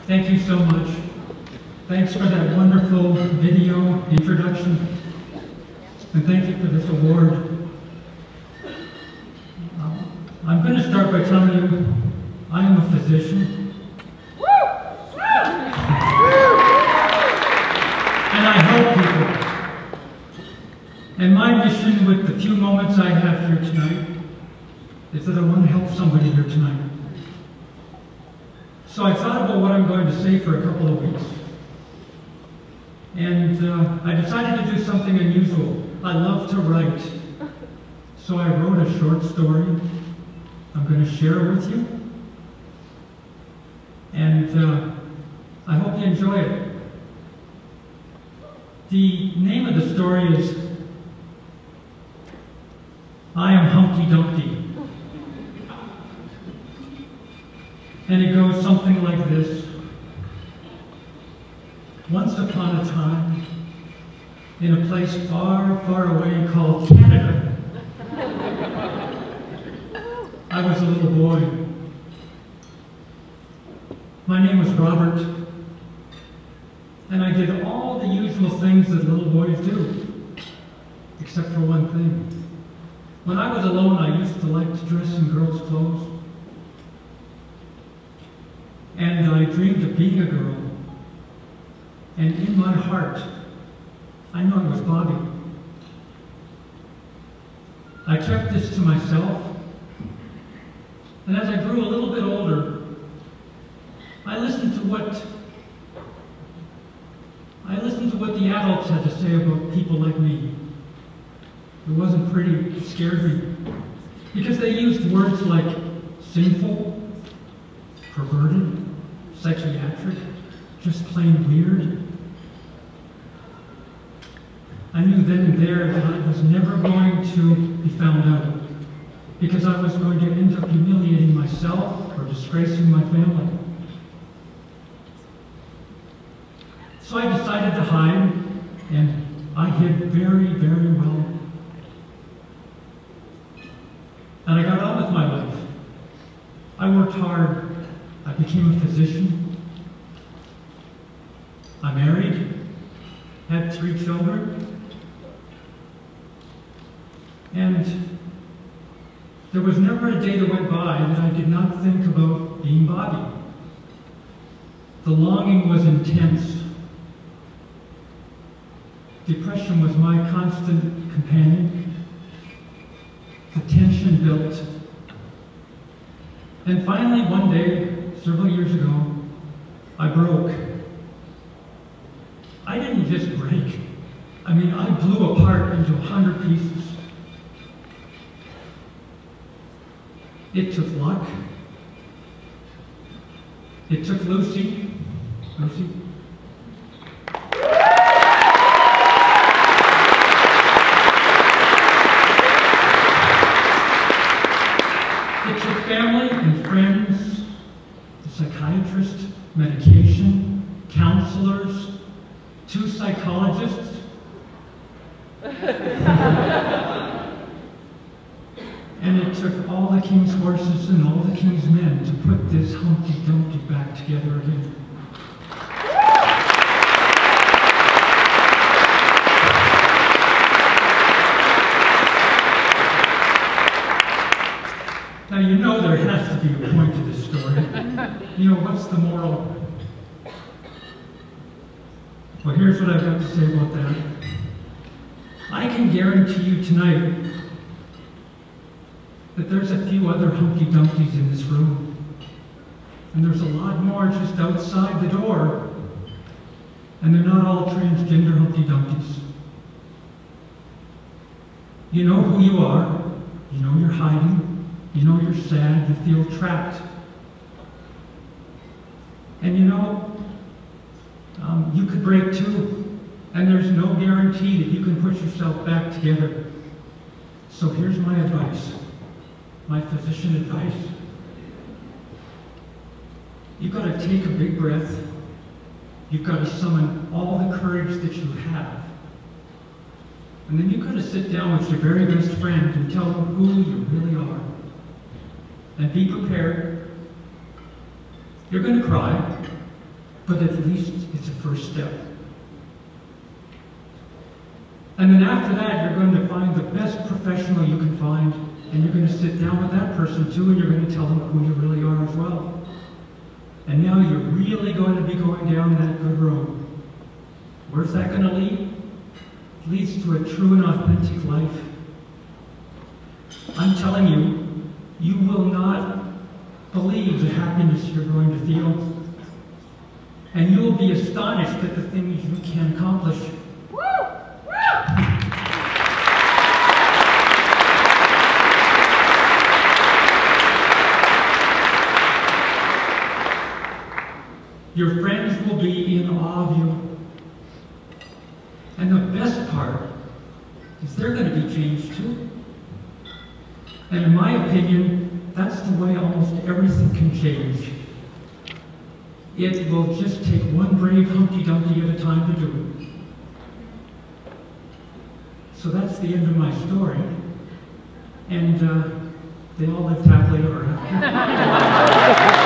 Thank you so much. Thanks for that wonderful video introduction. And thank you for this award. I'm going to start by telling you, I am a physician. And I help people. And my mission with the few moments I have here tonight is that I want to help somebody here tonight. So I thought about what I'm going to say for a couple of weeks. And I decided to do something unusual. I love to write. So I wrote a short story I'm going to share with you. And I hope you enjoy it. The name of the story is I Am Humpty Dumpty. And it goes something like this. Once upon a time, in a place far, far away called Canada, I was a little boy. My name was Robert, and I did all the usual things that little boys do, except for one thing. When I was alone, I used to like to dress in girls' clothes. And I dreamed of being a girl. And in my heart, I knew it was Bobbi. I kept this to myself. And as I grew a little bit older, I listened to what the adults had to say about people like me. It wasn't pretty, it scared me. Because they used words like sinful, perverted, psychiatric, just plain weird. I knew then and there that I was never going to be found out, because I was going to end up humiliating myself or disgracing my family. So I decided to hide, and I hid very, very well. And I got on with my life. I worked hard. I became a physician. I married, had 3 children, and there was never a day that went by that I did not think about being Bobbi. The longing was intense. Depression was my constant companion. The tension built. And finally, one day, several years ago, I broke. I didn't just break. I mean, I blew apart into 100 pieces. It took luck. It took Lucy. It took family and friends, a psychiatrist, medication, counselors, 2 psychologists. And it took all the king's horses and all the king's men to put this Humpty Dumpty back together again. Now, you know there has to be a point to this story. You know, what's the moral? Well, here's what I've got to say about that. I can guarantee you tonight that there's a few other Humpty Dumptys in this room. And there's a lot more just outside the door. And they're not all transgender Humpty Dumptys. You know who you are. You know you're hiding. You know you're sad. You feel trapped. And you know, you could break too. And there's no guarantee that you can put yourself back together. So here's my advice. My physician advice. You've got to take a big breath. You've got to summon all the courage that you have. And then you've got to sit down with your very best friend and tell them who you really are. And be prepared. You're going to cry. but at least it's a first step. And then after that, you're going to find the best professional you can find, and you're going to sit down with that person too, and you're going to tell them who you really are as well. And now you're really going to be going down that good road. Where's that going to lead? It leads to a true and authentic life. I'm telling you, you will not believe the happiness you're going to feel. And you will be astonished at the things you can accomplish. Your friends will be in awe of you. And the best part is they're going to be changed too. And in my opinion, that's the way almost everything can change. It will just take one brave Humpty Dumpty at a time to do it. So that's the end of my story. And they all lived happily ever after.